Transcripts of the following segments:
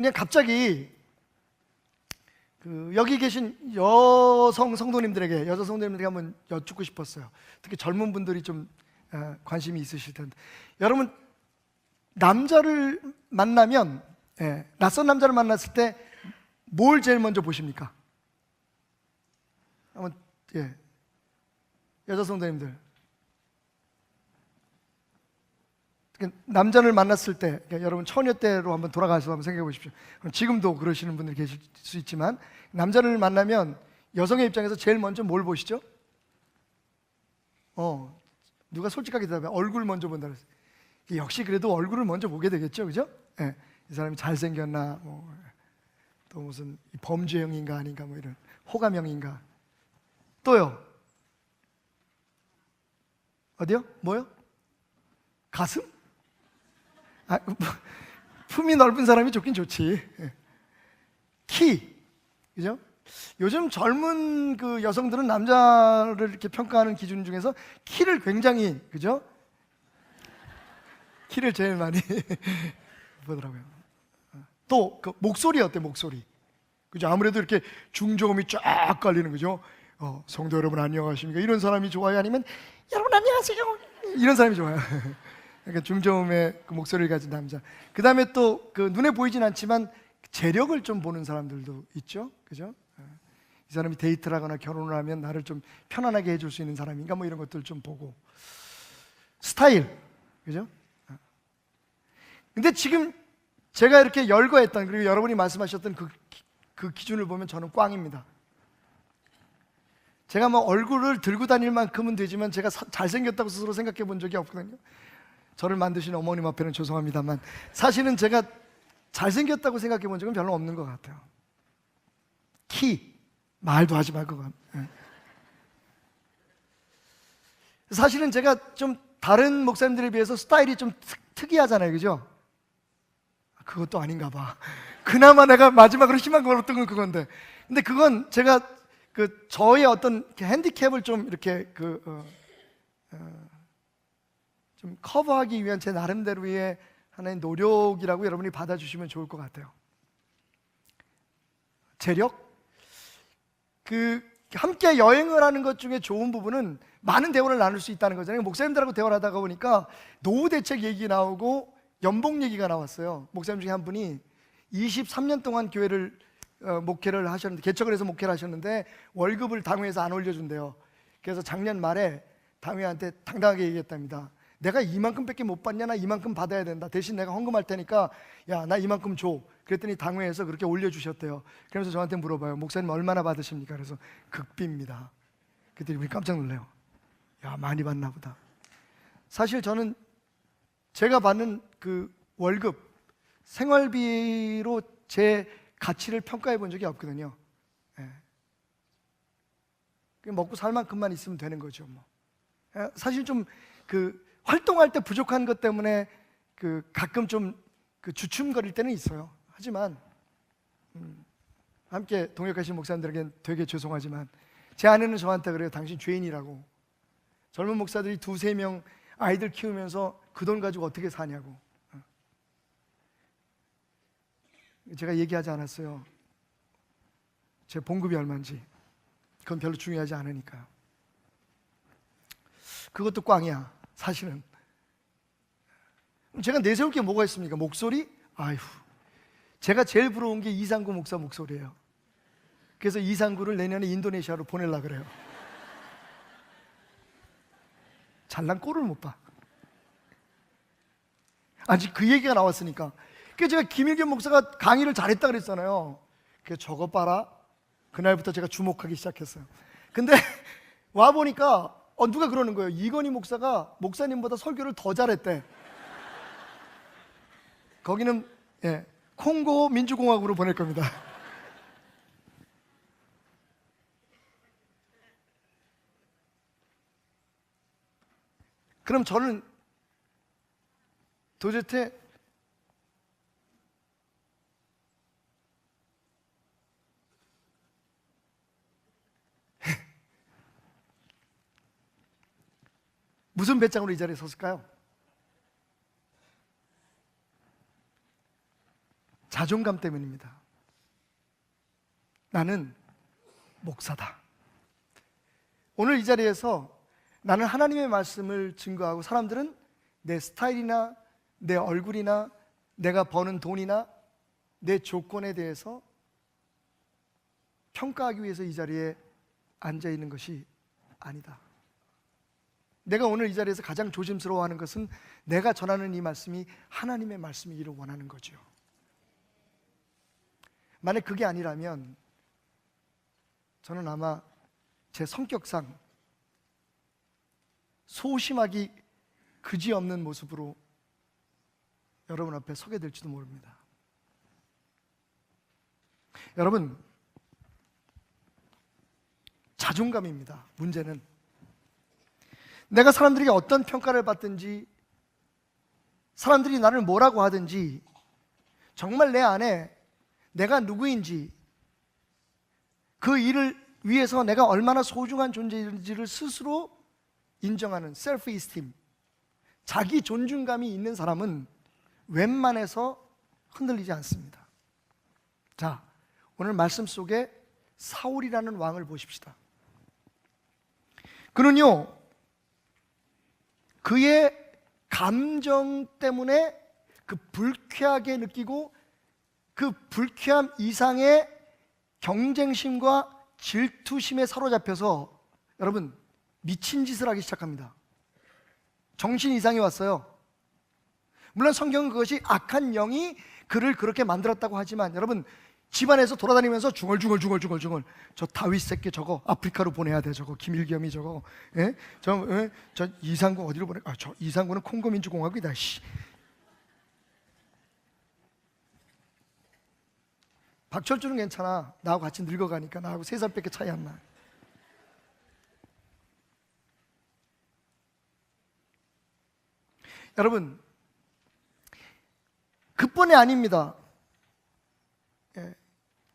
그냥 갑자기 여기 계신 여자 성도님들에게 한번 여쭙고 싶었어요. 특히 젊은 분들이 좀 관심이 있으실 텐데, 여러분 남자를 만나면, 낯선 남자를 만났을 때 뭘 제일 먼저 보십니까? 한번 여자 성도님들, 남자를 만났을 때, 여러분 처녀 때로 한번 돌아가서 한번 생각해 보십시오. 지금도 그러시는 분들이 계실 수 있지만, 남자를 만나면 여성의 입장에서 제일 먼저 뭘 보시죠? 누가 솔직하게 대답해. 얼굴 먼저 본다 그랬어요. 역시 그래도 얼굴을 먼저 보게 되겠죠, 그죠? 이 사람이 잘생겼나, 또 무슨 범죄형인가 아닌가, 이런 호감형인가. 또요, 어디요? 뭐요? 가슴? 품이 넓은 사람이 좋긴 좋지. 키, 그죠? 요즘 젊은 여성들은 남자를 이렇게 평가하는 기준 중에서 키를 굉장히, 그죠? 키를 제일 많이 보더라고요. 또 목소리 어때? 목소리, 그죠? 아무래도 이렇게 중저음이 쫙 깔리는, 그죠? 성도 여러분 안녕하십니까? 이런 사람이 좋아요? 아니면 여러분 안녕하세요? 이런 사람이 좋아요? 그러니까 중저음의 목소리를 가진 남자. 그 다음에 또 눈에 보이진 않지만 재력을 좀 보는 사람들도 있죠, 그죠? 이 사람이 데이트를 하거나 결혼을 하면 나를 좀 편안하게 해줄 수 있는 사람인가, 이런 것들 좀 보고. 스타일, 그죠? 근데 지금 제가 이렇게 열거했던, 그리고 여러분이 말씀하셨던 그 기준을 보면 저는 꽝입니다. 제가 얼굴을 들고 다닐 만큼은 되지만 제가 잘생겼다고 스스로 생각해 본 적이 없거든요. 저를 만드신 어머님 앞에는 죄송합니다만, 사실은 제가 잘생겼다고 생각해 본 적은 별로 없는 것 같아요. 키, 말도 하지 말 것 같아요. 사실은 제가 좀 다른 목사님들에 비해서 스타일이 좀 특이하잖아요, 그죠? 그것도 아닌가 봐. 그나마 내가 마지막으로 희망 걸었던 건 그건데, 근데 그건 제가 저의 어떤 핸디캡을 좀 이렇게 좀 커버하기 위한 제 나름대로의 하나의 노력이라고 여러분이 받아주시면 좋을 것 같아요. 재력? 함께 여행을 하는 것 중에 좋은 부분은 많은 대화를 나눌 수 있다는 거잖아요. 목사님들하고 대화를 하다가 보니까 노후 대책 얘기 나오고 연봉 얘기가 나왔어요. 목사님 중에 한 분이 23년 동안 교회를 목회를 하셨는데, 개척을 해서 목회를 하셨는데 월급을 당회에서 안 올려준대요. 그래서 작년 말에 당회한테 당당하게 얘기했답니다. 내가 이만큼밖에 못 받냐? 나 이만큼 받아야 된다. 대신 내가 헌금할 테니까 야, 나 이만큼 줘. 그랬더니 당회에서 그렇게 올려주셨대요. 그래서 저한테 물어봐요. 목사님 얼마나 받으십니까? 그래서 극비입니다. 그랬더니 우리 깜짝 놀래요. 야, 많이 받나 보다. 사실 저는 제가 받는 월급, 생활비로 제 가치를 평가해 본 적이 없거든요. 먹고 살 만큼만 있으면 되는 거죠, 사실 좀 활동할 때 부족한 것 때문에 가끔 좀 주춤거릴 때는 있어요. 하지만 함께 동역하신 목사님들에겐 되게 죄송하지만 제 아내는 저한테 그래요. 당신 죄인이라고. 젊은 목사들이 2-3명 아이들 키우면서 그 돈 가지고 어떻게 사냐고. 제가 얘기하지 않았어요. 제 봉급이 얼마인지. 그건 별로 중요하지 않으니까요. 그것도 꽝이야, 사실은. 제가 내세울 게 뭐가 있습니까? 목소리? 아휴, 제가 제일 부러운 게 이상구 목사 목소리예요. 그래서 이상구를 내년에 인도네시아로 보내려고 그래요. 잘난 꼴을 못 봐. 아직 그 얘기가 나왔으니까. 그래서 제가 김일겸 목사가 강의를 잘했다 그랬잖아요. 그래서 저거 봐라. 그날부터 제가 주목하기 시작했어요. 근데 와보니까 누가 그러는 거예요. 이건희 목사가 목사님보다 설교를 더 잘했대. 거기는 콩고 민주공화국으로 보낼 겁니다. 그럼 저는 도대체 무슨 배짱으로 이 자리에 섰을까요? 자존감 때문입니다. 나는 목사다. 오늘 이 자리에서 나는 하나님의 말씀을 증거하고 사람들은 내 스타일이나 내 얼굴이나 내가 버는 돈이나 내 조건에 대해서 평가하기 위해서 이 자리에 앉아 있는 것이 아니다. 내가 오늘 이 자리에서 가장 조심스러워하는 것은 내가 전하는 이 말씀이 하나님의 말씀이기를 원하는 거죠. 만약 그게 아니라면 저는 아마 제 성격상 소심하기 그지없는 모습으로 여러분 앞에 서게 될지도 모릅니다. 여러분, 자존감입니다. 문제는 내가 사람들에게 어떤 평가를 받든지 사람들이 나를 뭐라고 하든지 정말 내 안에 내가 누구인지 그 일을 위해서 내가 얼마나 소중한 존재인지를 스스로 인정하는 셀프 이스팀, 자기 존중감이 있는 사람은 웬만해서 흔들리지 않습니다. 자, 오늘 말씀 속에 사울이라는 왕을 보십시다. 그는요, 그의 감정 때문에 그 불쾌하게 느끼고 그 불쾌함 이상의 경쟁심과 질투심에 사로잡혀서 여러분 미친 짓을 하기 시작합니다. 정신 이상이 왔어요. 물론 성경은 그것이 악한 영이 그를 그렇게 만들었다고 하지만 여러분 집안에서 돌아다니면서 중얼중얼 저 다윗 새끼 저거 아프리카로 보내야 돼. 저거 김일겸이 저거 저 이상구 어디로 보내? 저 이상구는 콩고민주공화국이다. 씨. 박철주는 괜찮아. 나하고 같이 늙어가니까. 나하고 3살밖에 차이 안 나. 여러분, 그뿐이 아닙니다.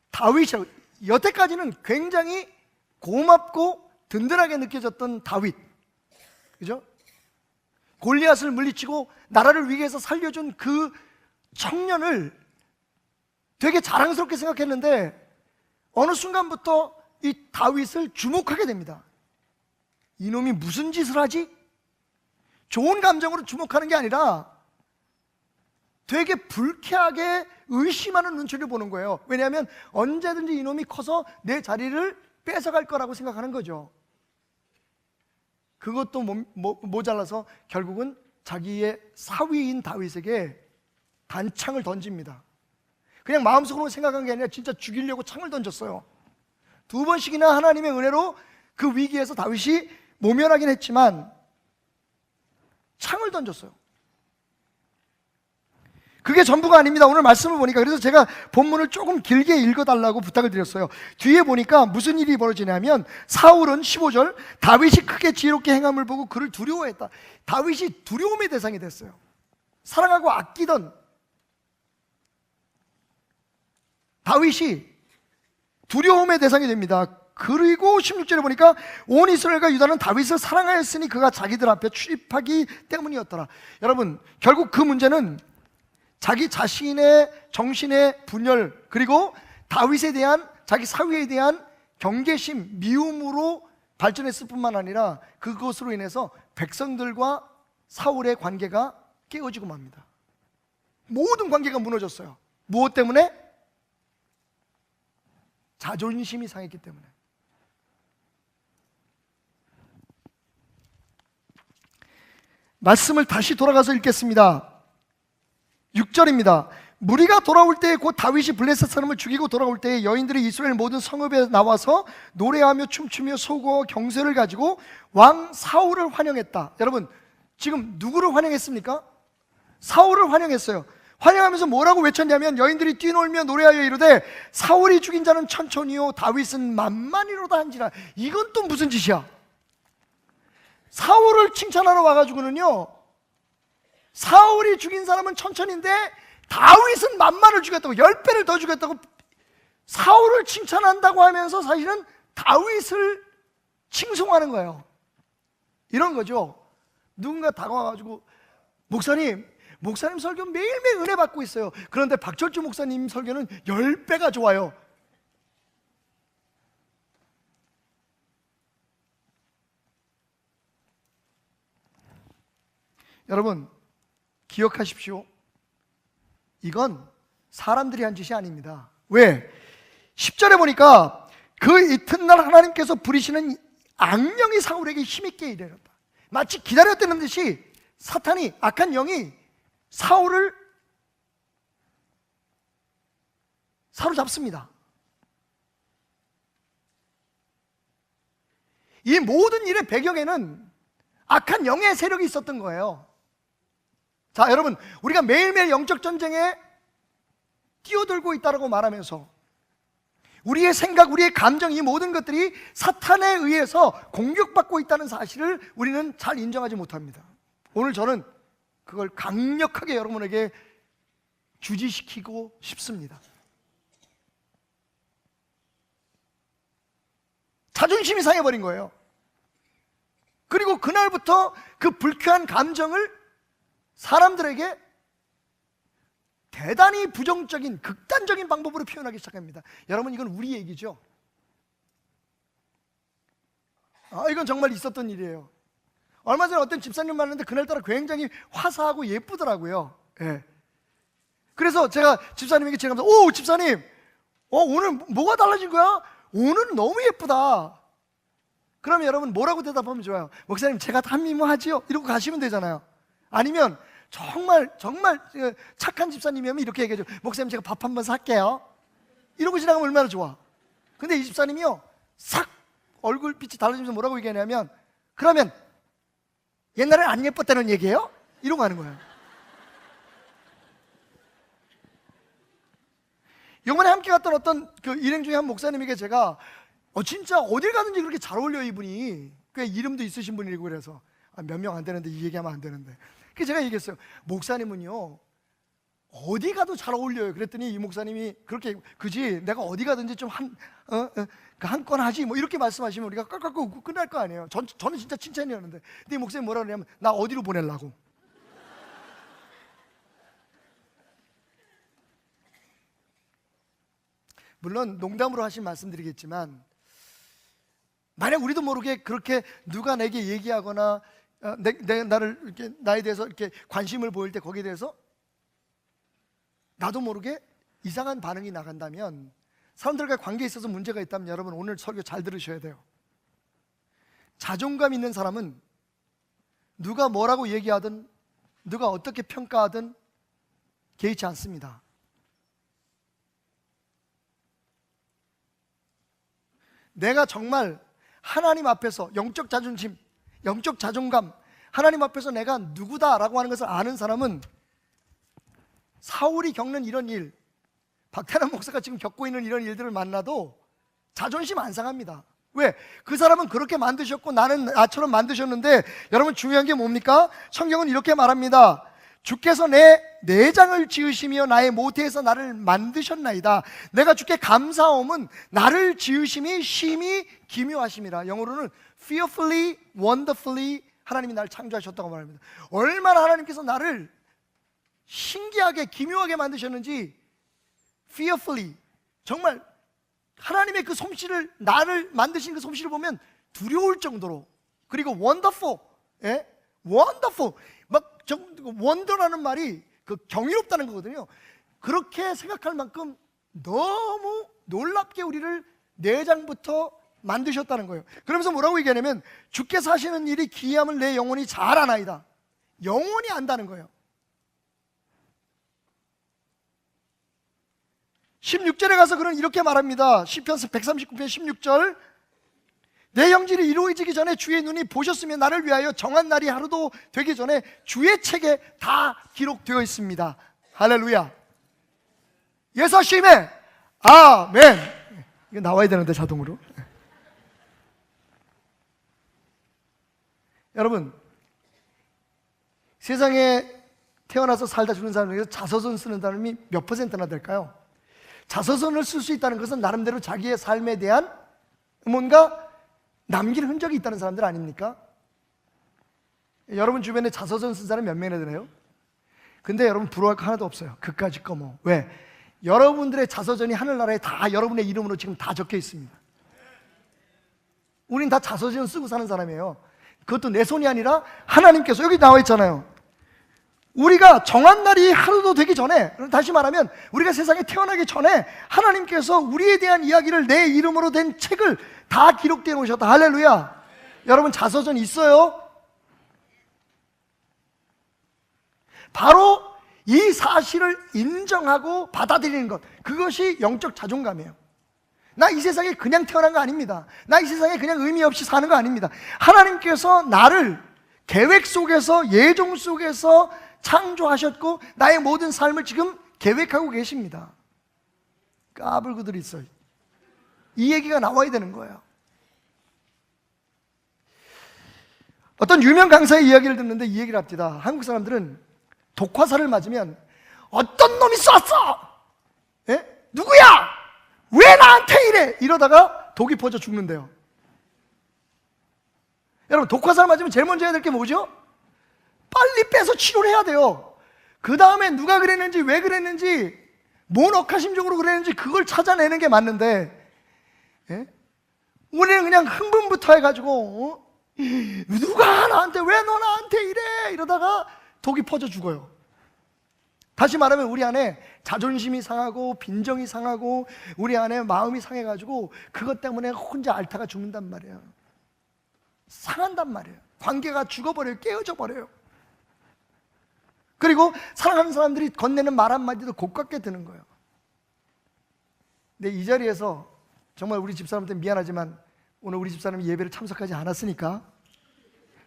다윗이 여태까지는 굉장히 고맙고 든든하게 느껴졌던 다윗, 그죠? 골리앗을 물리치고 나라를 위기에서 살려준 그 청년을 되게 자랑스럽게 생각했는데 어느 순간부터 이 다윗을 주목하게 됩니다. 이놈이 무슨 짓을 하지? 좋은 감정으로 주목하는 게 아니라 되게 불쾌하게 의심하는 눈초리를 보는 거예요. 왜냐하면 언제든지 이놈이 커서 내 자리를 뺏어갈 거라고 생각하는 거죠. 그것도 모자라서 결국은 자기의 사위인 다윗에게 단창을 던집니다. 그냥 마음속으로 생각한 게 아니라 진짜 죽이려고 창을 던졌어요. 2번씩이나 하나님의 은혜로 그 위기에서 다윗이 모면하긴 했지만 창을 던졌어요. 그게 전부가 아닙니다. 오늘 말씀을 보니까 그래서 제가 본문을 조금 길게 읽어달라고 부탁을 드렸어요. 뒤에 보니까 무슨 일이 벌어지냐면 사울은 15절 다윗이 크게 지혜롭게 행함을 보고 그를 두려워했다. 다윗이 두려움의 대상이 됐어요. 사랑하고 아끼던 다윗이 두려움의 대상이 됩니다. 그리고 16절에 보니까 온 이스라엘과 유다는 다윗을 사랑하였으니 그가 자기들 앞에 출입하기 때문이었더라. 여러분, 결국 그 문제는 자기 자신의 정신의 분열 그리고 다윗에 대한 자기 사위에 대한 경계심, 미움으로 발전했을 뿐만 아니라 그것으로 인해서 백성들과 사울의 관계가 깨어지고 맙니다. 모든 관계가 무너졌어요. 무엇 때문에? 자존심이 상했기 때문에. 말씀을 다시 돌아가서 읽겠습니다. 6절입니다. 무리가 돌아올 때에 곧 다윗이 블레셋 사람을 죽이고 돌아올 때에 여인들이 이스라엘 모든 성읍에 나와서 노래하며 춤추며 소고와 경쇠를 가지고 왕 사울을 환영했다. 여러분, 지금 누구를 환영했습니까? 사울을 환영했어요. 환영하면서 뭐라고 외쳤냐면 여인들이 뛰놀며 노래하여 이르되 사울이 죽인 자는 천천히요 다윗은 만만히로다 한지라. 이건 또 무슨 짓이야? 사울을 칭찬하러 와가지고는요, 사울이 죽인 사람은 천천인데 다윗은 만만을 죽였다고, 10배를 더 죽였다고 사울을 칭찬한다고 하면서 사실은 다윗을 칭송하는 거예요. 이런 거죠. 누군가 다가와가지고 목사님 목사님 설교 매일매일 은혜 받고 있어요. 그런데 박철주 목사님 설교는 10배가 좋아요. 여러분 기억하십시오. 이건 사람들이 한 짓이 아닙니다. 왜? 10절에 보니까 그 이튿날 하나님께서 부리시는 악령이 사울에게 힘있게 이르렀다. 마치 기다렸다는 듯이 사탄이, 악한 영이 사울을 사로잡습니다. 이 모든 일의 배경에는 악한 영의 세력이 있었던 거예요. 자, 여러분, 우리가 매일매일 영적 전쟁에 뛰어들고 있다고 말하면서 우리의 생각, 우리의 감정, 이 모든 것들이 사탄에 의해서 공격받고 있다는 사실을 우리는 잘 인정하지 못합니다. 오늘 저는 그걸 강력하게 여러분에게 주지시키고 싶습니다. 자존심이 상해버린 거예요. 그리고 그날부터 그 불쾌한 감정을 사람들에게 대단히 부정적인, 극단적인 방법으로 표현하기 시작합니다. 여러분, 이건 우리 얘기죠. 이건 정말 있었던 일이에요. 얼마 전에 어떤 집사님 만났는데 그날따라 굉장히 화사하고 예쁘더라고요. 예. 그래서 제가 집사님에게 제가 오, 집사님, 오늘 뭐가 달라진 거야? 오늘은 너무 예쁘다. 그러면 여러분 뭐라고 대답하면 좋아요? 목사님, 제가 다 미모하지요? 이러고 가시면 되잖아요. 아니면 정말 착한 집사님이면 이렇게 얘기해줘. 목사님, 제가 밥 한번 살게요. 이러고 지나가면 얼마나 좋아. 근데 이 집사님이요, 싹 얼굴빛이 달라지면서 뭐라고 얘기하냐면, 그러면 옛날엔 안 예뻤다는 얘기예요? 이러고 하는 거예요. 이번에 함께 갔던 어떤 그 일행 중에 한 목사님에게 제가 진짜 어딜 가든지 그렇게 잘 어울려, 이분이. 꽤 이름도 있으신 분이고 그래서 몇 명 안 되는데 이 얘기하면 안 되는데. 그래서 제가 얘기했어요. 목사님은요 어디 가도 잘 어울려요. 그랬더니 이 목사님이 그렇게, 그지 내가 어디 가든지 좀 한 건 하지 뭐 이렇게 말씀하시면 우리가 깍깍 웃고 끝날 거 아니에요. 저는 진짜 칭찬이었는데, 근데 이 목사님 뭐라 그러냐면, 나 어디로 보내려고. 물론 농담으로 하신 말씀드리겠지만, 만약 우리도 모르게 그렇게 누가 내게 얘기하거나 나를 이렇게, 나에 대해서 이렇게 관심을 보일 때 거기에 대해서 나도 모르게 이상한 반응이 나간다면, 사람들과 관계에 있어서 문제가 있다면 여러분 오늘 설교 잘 들으셔야 돼요. 자존감 있는 사람은 누가 뭐라고 얘기하든 누가 어떻게 평가하든 개의치 않습니다. 내가 정말 하나님 앞에서 영적 자존심, 영적 자존감, 하나님 앞에서 내가 누구다라고 하는 것을 아는 사람은 사울이 겪는 이런 일, 박태남 목사가 지금 겪고 있는 이런 일들을 만나도 자존심 안 상합니다. 왜? 그 사람은 그렇게 만드셨고 나는 나처럼 만드셨는데, 여러분 중요한 게 뭡니까? 성경은 이렇게 말합니다. 주께서 내 내장을 지으시며 나의 모태에서 나를 만드셨나이다. 내가 주께 감사함은 나를 지으심이 심히 기묘하심이라. 영어로는 fearfully, wonderfully 하나님이 나를 창조하셨다고 말합니다. 얼마나 하나님께서 나를 신기하게 기묘하게 만드셨는지, fearfully, 정말 하나님의 그 솜씨를, 나를 만드신 그 솜씨를 보면 두려울 정도로, 그리고 wonderful, wonderful, 막 wonder라는 말이 그 경이롭다는 거거든요. 그렇게 생각할 만큼 너무 놀랍게 우리를 내장부터 만드셨다는 거예요. 그러면서 뭐라고 얘기하냐면, 주께서 하시는 일이 기이함을 내 영혼이 잘 아나이다. 영혼이 안다는 거예요. 16절에 가서 그는 이렇게 말합니다. 시편 139편 16절, 내 형질이 이루어지기 전에 주의 눈이 보셨으며 나를 위하여 정한 날이 하루도 되기 전에 주의 책에 다 기록되어 있습니다. 할렐루야. 예수님의 아멘. 이거 나와야 되는데 자동으로. 여러분, 세상에 태어나서 살다 죽는 사람 중에서 자서전 쓰는 사람이 몇 퍼센트나 될까요? 자서전을 쓸 수 있다는 것은 나름대로 자기의 삶에 대한 뭔가 남긴 흔적이 있다는 사람들 아닙니까? 여러분 주변에 자서전 쓴 사람 몇 명이나 되나요? 근데 여러분 부러워할 거 하나도 없어요. 그까짓 거 뭐. 왜? 여러분들의 자서전이 하늘나라에 다 여러분의 이름으로 지금 다 적혀 있습니다. 우린 다 자서전 쓰고 사는 사람이에요. 그것도 내 손이 아니라 하나님께서, 여기 나와 있잖아요. 우리가 정한 날이 하루도 되기 전에, 다시 말하면 우리가 세상에 태어나기 전에 하나님께서 우리에 대한 이야기를 내 이름으로 된 책을 다 기록되어 놓으셨다. 할렐루야. 여러분 자서전 있어요? 바로 이 사실을 인정하고 받아들이는 것, 그것이 영적 자존감이에요. 나 이 세상에 그냥 태어난 거 아닙니다. 나 이 세상에 그냥 의미 없이 사는 거 아닙니다. 하나님께서 나를 계획 속에서, 예정 속에서 창조하셨고 나의 모든 삶을 지금 계획하고 계십니다. 까불고들 있어요. 이 얘기가 나와야 되는 거예요. 어떤 유명 강사의 이야기를 듣는데 이 얘기를 합니다. 한국 사람들은 독화살을 맞으면 어떤 놈이 쐈어? 예? 누구야? 왜 나한테 이래? 이러다가 독이 퍼져 죽는데요. 여러분 독화살 맞으면 제일 먼저 해야 될 게 뭐죠? 빨리 빼서 치료를 해야 돼요. 그 다음에 누가 그랬는지, 왜 그랬는지, 뭔 억하심적으로 그랬는지 그걸 찾아내는 게 맞는데, 예? 우리는 그냥 흥분부터 해가지고 누가 나한테, 왜 너 나한테 이래? 이러다가 독이 퍼져 죽어요. 다시 말하면 우리 안에 자존심이 상하고 빈정이 상하고 우리 안에 마음이 상해가지고 그것 때문에 혼자 앓다가 죽는단 말이에요. 상한단 말이에요. 관계가 죽어버려요. 깨어져 버려요. 그리고 사랑하는 사람들이 건네는 말 한마디도 곱깝게 드는 거예요. 근데 이 자리에서 정말 우리 집사람한테 미안하지만 오늘 우리 집사람이 예배를 참석하지 않았으니까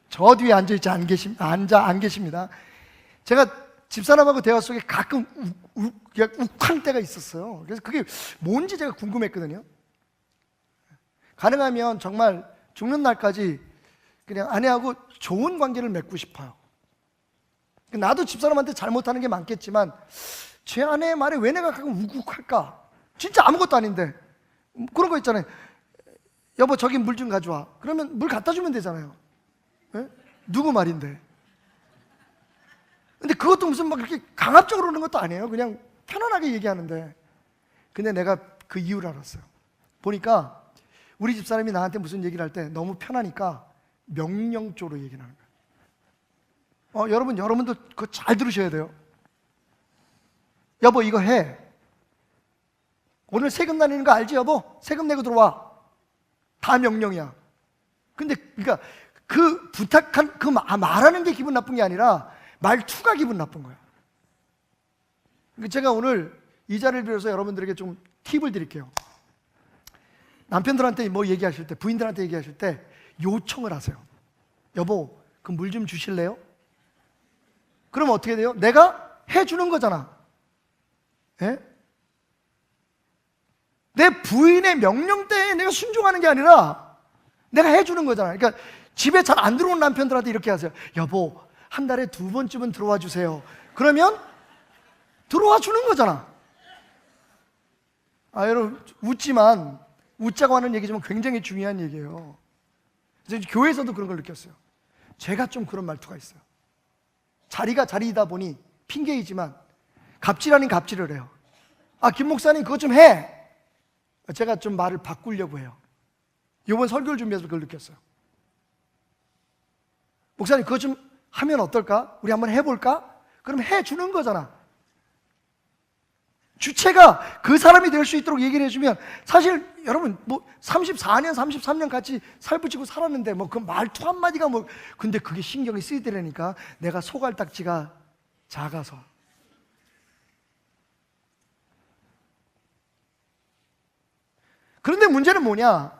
저 뒤에 앉아있지 안 계십니다. 제가 집사람하고 대화 속에 가끔 욱할 때가 있었어요. 그래서 그게 뭔지 제가 궁금했거든요. 가능하면 정말 죽는 날까지 그냥 아내하고 좋은 관계를 맺고 싶어요. 나도 집사람한테 잘못하는 게 많겠지만 제 아내의 말에 왜 내가 가끔 욱욱할까? 진짜 아무것도 아닌데 그런 거 있잖아요. 여보 저기 물 좀 가져와. 그러면 물 갖다 주면 되잖아요. 네? 누구 말인데? 근데 그것도 무슨 막 그렇게 강압적으로 그러는 것도 아니에요. 그냥 편안하게 얘기하는데. 근데 내가 그 이유를 알았어요. 보니까 우리 집사람이 나한테 무슨 얘기를 할 때 너무 편하니까 명령조로 얘기를 하는 거예요. 여러분도 그거 잘 들으셔야 돼요. 여보 이거 해. 오늘 세금 나뉘는 거 알지 여보? 세금 내고 들어와. 다 명령이야. 근데 그러니까 그 부탁한 그 말하는 게 기분 나쁜 게 아니라 말투가 기분 나쁜 거예요. 제가 오늘 이 자리를 빌어서 여러분들에게 좀 팁을 드릴게요. 남편들한테 뭐 얘기하실 때, 부인들한테 얘기하실 때 요청을 하세요. 여보 그 물 좀 주실래요? 그럼 어떻게 돼요? 내가 해주는 거잖아. 예? 내 부인의 명령대에 내가 순종하는 게 아니라 내가 해주는 거잖아. 그러니까 집에 잘 안 들어온 남편들한테 이렇게 하세요. 여보 한 달에 2번쯤은 들어와 주세요. 그러면 들어와 주는 거잖아. 여러분 웃지만 웃자고 하는 얘기지만 굉장히 중요한 얘기예요. 그래서 교회에서도 그런 걸 느꼈어요. 제가 좀 그런 말투가 있어요. 자리가 자리이다 보니 핑계이지만 갑질 아닌 갑질을 해요. 김 목사님 그것 좀 해. 제가 좀 말을 바꾸려고 해요. 이번 설교를 준비해서 그걸 느꼈어요. 목사님 그것 좀 하면 어떨까? 우리 한번 해볼까? 그럼 해주는 거잖아. 주체가 그 사람이 될 수 있도록 얘기를 해주면 사실 여러분 뭐 34년 33년 같이 살붙이고 살았는데 뭐 그 말투 한마디가 뭐 근데 그게 신경이 쓰이더라니까 내가 소갈딱지가 작아서. 그런데 문제는 뭐냐?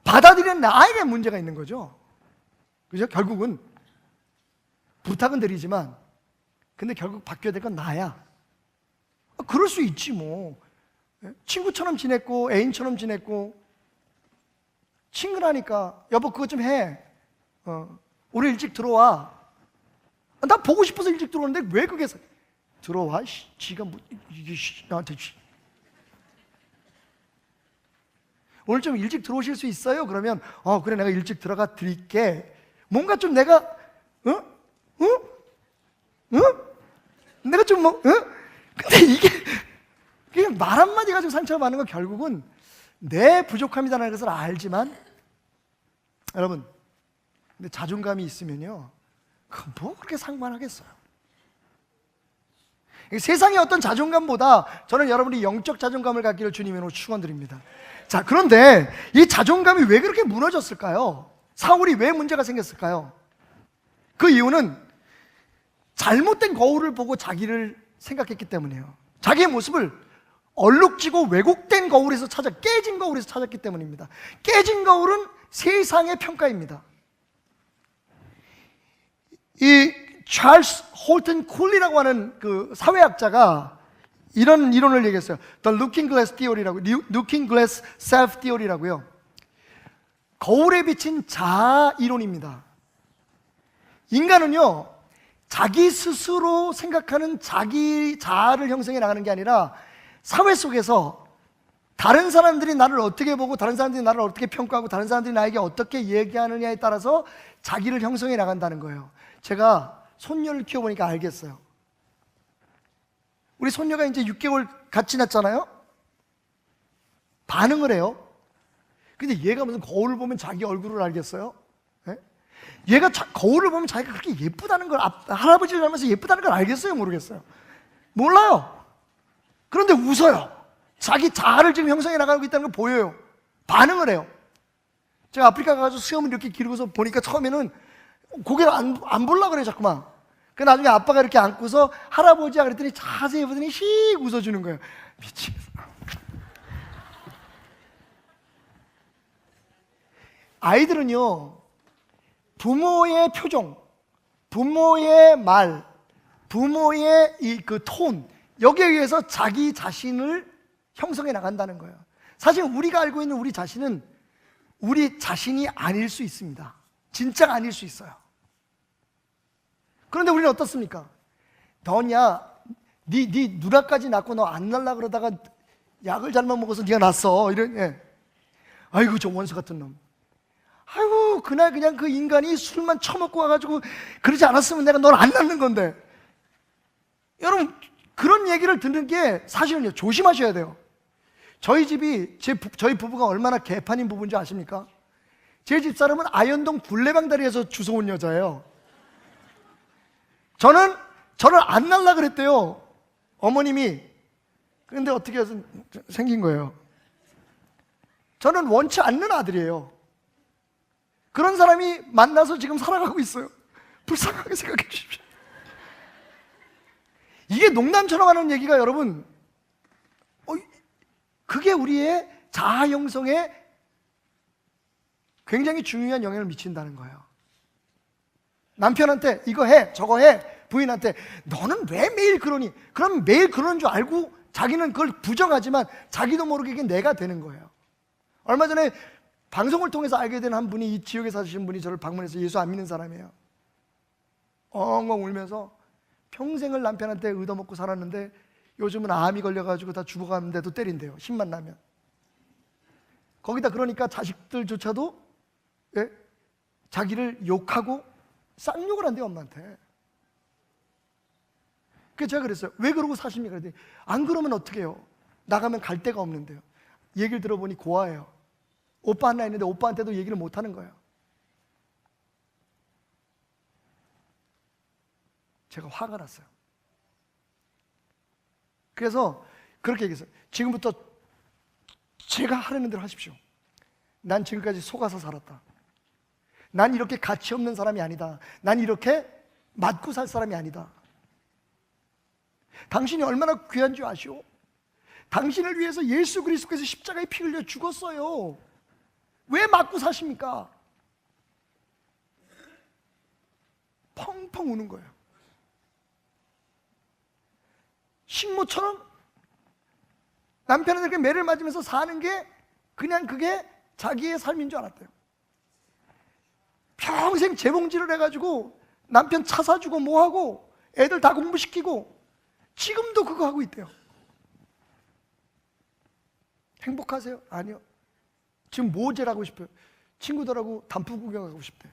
받아들이는 나에게 문제가 있는 거죠. 그죠? 결국은 부탁은 드리지만 근데 결국 바뀌어야 될 건 나야. 그럴 수 있지 뭐. 친구처럼 지냈고 애인처럼 지냈고 친근하니까 여보 그거 좀 해. 오늘 일찍 들어와. 나 보고 싶어서 일찍 들어오는데 왜 그게 들어와? 지가 뭐 이게 나한테 오늘 좀 일찍 들어오실 수 있어요? 그러면 그래 내가 일찍 들어가 드릴게. 뭔가 좀 내가 내가 좀 뭐, 응? 근데 이게 그냥 말 한마디 가지고 상처받는 건 결국은 내 부족함이라는 것을 알지만, 여러분, 근데 자존감이 있으면요, 그 뭐 그렇게 상관하겠어요. 세상의 어떤 자존감보다 저는 여러분이 영적 자존감을 갖기를 주님으로 축원드립니다. 자, 그런데 이 자존감이 왜 그렇게 무너졌을까요? 사울이 왜 문제가 생겼을까요? 그 이유는 잘못된 거울을 보고 자기를 생각했기 때문이에요. 자기의 모습을 얼룩지고 왜곡된 거울에서 깨진 거울에서 찾았기 때문입니다. 깨진 거울은 세상의 평가입니다. 이 찰스 홀튼 쿨리라고 하는 그 사회학자가 이런 이론을 얘기했어요. The Looking Glass Theory라고, Looking Glass Self Theory라고요. 거울에 비친 자아 이론입니다. 인간은요, 자기 스스로 생각하는 자기 자아를 형성해 나가는 게 아니라 사회 속에서 다른 사람들이 나를 어떻게 보고, 다른 사람들이 나를 어떻게 평가하고, 다른 사람들이 나에게 어떻게 얘기하느냐에 따라서 자기를 형성해 나간다는 거예요. 제가 손녀를 키워보니까 알겠어요. 우리 손녀가 이제 6개월 갓 지났잖아요. 반응을 해요. 근데 얘가 무슨 거울을 보면 자기 얼굴을 알겠어요? 네? 얘가 거울을 보면 자기가 그렇게 예쁘다는 걸, 할아버지를 닮아서 예쁘다는 걸 알겠어요? 모르겠어요? 몰라요. 그런데 웃어요. 자기 자아를 지금 형성해 나가고 있다는 걸 보여요. 반응을 해요. 제가 아프리카 가서 수염을 이렇게 기르고서 보니까 처음에는 고개를 안 보려고 그래요, 자꾸만. 그 나중에 아빠가 이렇게 안고서 할아버지야 그랬더니 자세히 보더니 씩 웃어주는 거예요. 미치겠어. 아이들은요, 부모의 표정, 부모의 말, 부모의 그 톤, 여기에 의해서 자기 자신을 형성해 나간다는 거예요. 사실 우리가 알고 있는 우리 자신은 우리 자신이 아닐 수 있습니다. 진짜가 아닐 수 있어요. 그런데 우리는 어떻습니까? 너냐, 네 누나까지 낳고 너 안 날라 그러다가 약을 잘못 먹어서 네가 낳았어. 이런, 예. 아이고 저 원수 같은 놈. 아이고 그날 그냥 그 인간이 술만 처먹고 와가지고 그러지 않았으면 내가 널 안 낳는 건데. 여러분 그런 얘기를 듣는 게 사실은요, 조심하셔야 돼요. 저희 집이 저희 부부가 얼마나 개판인 부부인지 아십니까? 제 집사람은 아현동 굴레방다리에서 주워온 여자예요. 저는 저를 안 낳으려 그랬대요, 어머님이. 그런데 어떻게 해서 생긴 거예요. 저는 원치 않는 아들이에요. 그런 사람이 만나서 지금 살아가고 있어요. 불쌍하게 생각해 주십시오. 이게 농담처럼 하는 얘기가 여러분, 그게 우리의 자아 형성에 굉장히 중요한 영향을 미친다는 거예요. 남편한테 이거 해, 저거 해, 부인한테 너는 왜 매일 그러니? 그럼 매일 그러는 줄 알고 자기는 그걸 부정하지만 자기도 모르게 이게 내가 되는 거예요. 얼마 전에 방송을 통해서 알게 된 한 분이, 이 지역에 사시는 분이 저를 방문해서 예수 안 믿는 사람이에요. 엉엉 울면서 평생을 남편한테 얻어먹고 살았는데 요즘은 암이 걸려가지고 다 죽어가는데도 때린대요. 힘만 나면. 거기다 그러니까 자식들조차도, 예? 자기를 욕하고 쌍욕을 한대요, 엄마한테. 그래서 제가 그랬어요. 왜 그러고 사십니까? 그랬더니 안 그러면 어떻게 해요? 나가면 갈 데가 없는데요. 얘기를 들어보니 고아예요. 오빠 하나 있는데 오빠한테도 얘기를 못 하는 거예요. 제가 화가 났어요. 그래서 그렇게 얘기했어요. 지금부터 제가 하려는 대로 하십시오. 난 지금까지 속아서 살았다. 난 이렇게 가치 없는 사람이 아니다. 난 이렇게 맞고 살 사람이 아니다. 당신이 얼마나 귀한 줄 아시오? 당신을 위해서 예수 그리스도께서 십자가에 피 흘려 죽었어요. 왜 맞고 사십니까? 펑펑 우는 거예요. 식모처럼 남편한테 매를 맞으면서 사는 게 그냥 그게 자기의 삶인 줄 알았대요. 평생 재봉질을 해가지고 남편 차 사주고 뭐하고 애들 다 공부시키고 지금도 그거 하고 있대요. 행복하세요? 아니요. 지금 뭐 제일 하고 싶어요? 친구들하고 단풍 구경하고 싶대.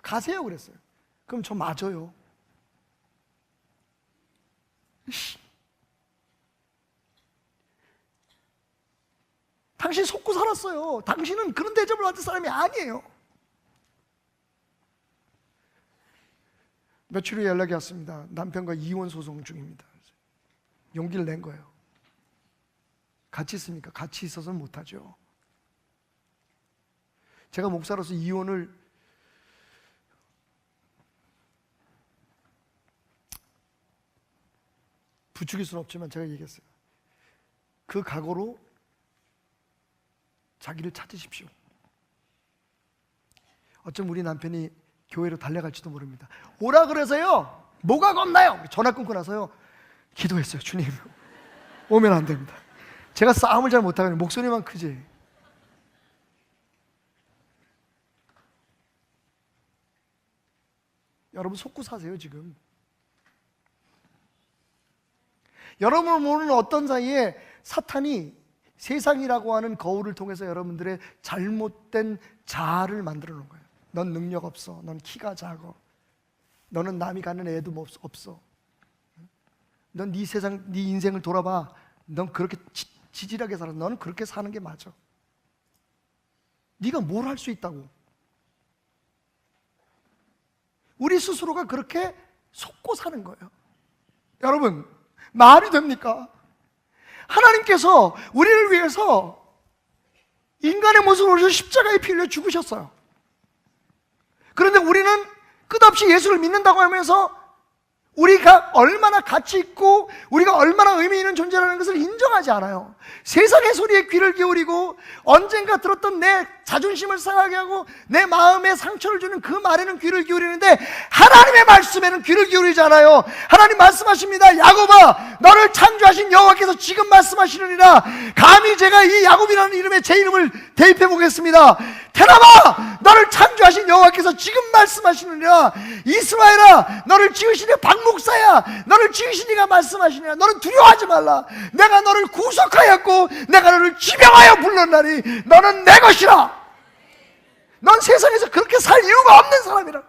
가세요 그랬어요. 그럼 저 맞아요. 당신 속고 살았어요. 당신은 그런 대접을 받을 사람이 아니에요. 며칠 후에 연락이 왔습니다. 남편과 이혼 소송 중입니다. 용기를 낸 거예요. 같이 있습니까? 같이 있어서는 못하죠. 제가 목사로서 이혼을 부추길 수는 없지만 제가 얘기했어요. 그 각오로 자기를 찾으십시오. 어쩜 우리 남편이 교회로 달려갈지도 모릅니다. 오라 그래서요, 뭐가 겁나요? 전화 끊고 나서요, 기도했어요. 주님, 오면 안 됩니다. 제가 싸움을 잘 못하거든요. 목소리만 크지. 여러분 속고 사세요. 지금 여러분을 모르는 어떤 사이에 사탄이 세상이라고 하는 거울을 통해서 여러분들의 잘못된 자아를 만들어 놓은 거예요. 넌 능력 없어. 넌 키가 작아. 너는 남이 가는 애도 없어. 넌 네 세상, 네 인생을 돌아봐. 넌 그렇게 지질하게 살아. 너는 그렇게 사는 게 맞아. 네가 뭘 할 수 있다고. 우리 스스로가 그렇게 속고 사는 거예요. 여러분, 말이 됩니까? 하나님께서 우리를 위해서 인간의 모습으로 오셔서 십자가에 피 흘려 죽으셨어요. 그런데 우리는 끝없이 예수를 믿는다고 하면서 우리가 얼마나 가치 있고 우리가 얼마나 의미 있는 존재라는 것을 인정하지 않아요. 세상의 소리에 귀를 기울이고 언젠가 들었던 내 자존심을 상하게 하고 내 마음에 상처를 주는 그 말에는 귀를 기울이는데 하나님의 말씀에는 귀를 기울이지 않아요. 하나님 말씀하십니다. 야곱아, 너를 창조하신 여호와께서 지금 말씀하시느니라. 감히 제가 이 야곱이라는 이름에 제 이름을 대입해 보겠습니다. 테라마, 너를 창조하신 여호와께서 지금 말씀하시느니라. 이스마엘아, 너를 지으신 박목사야, 너를 지으신 이가 말씀하시느니라. 너는 두려워하지 말라. 내가 너를 구속하였고 내가 너를 지명하여 불렀나니 너는 내 것이라. 넌 세상에서 그렇게 살 이유가 없는 사람이라.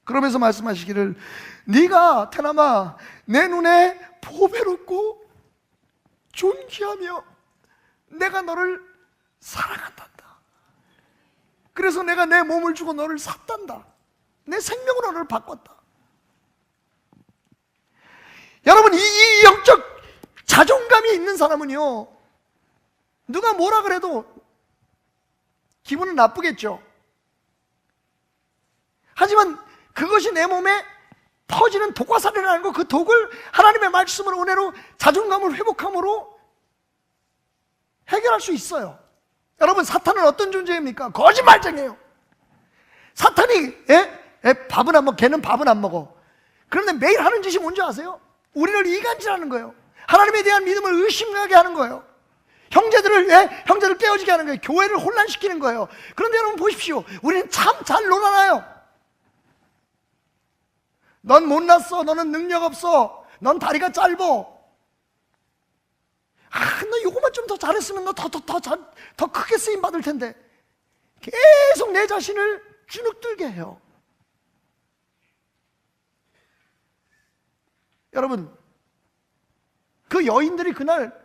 그러면서 말씀하시기를, 네가 테라마 내 눈에 보배롭고 존귀하며 내가 너를 사랑한단다. 그래서 내가 내 몸을 주고 너를 샀단다. 내 생명으로 너를 바꿨다. 여러분, 이 영적 자존감이 있는 사람은요, 누가 뭐라 그래도 기분은 나쁘겠죠. 하지만 그것이 내 몸에 퍼지는 독화살이라는 거, 그 독을 하나님의 말씀으로, 은혜로 자존감을 회복함으로 해결할 수 있어요. 여러분, 사탄은 어떤 존재입니까? 거짓말쟁이에요. 사탄이 밥은 안 먹어. 걔는 밥은 안 먹어. 그런데 매일 하는 짓이 뭔지 아세요? 우리를 이간질하는 거예요. 하나님에 대한 믿음을 의심하게 하는 거예요. 형제들을 깨어지게 하는 거예요. 교회를 혼란시키는 거예요. 그런데 여러분 보십시오. 우리는 참 잘 놀아나요. 넌 못났어. 너는 능력 없어. 넌 다리가 짧어. 너 요거만 좀 더 잘했으면 너 더 크게 쓰임 받을 텐데. 계속 내 자신을 주눅들게 해요. 여러분, 그 여인들이 그날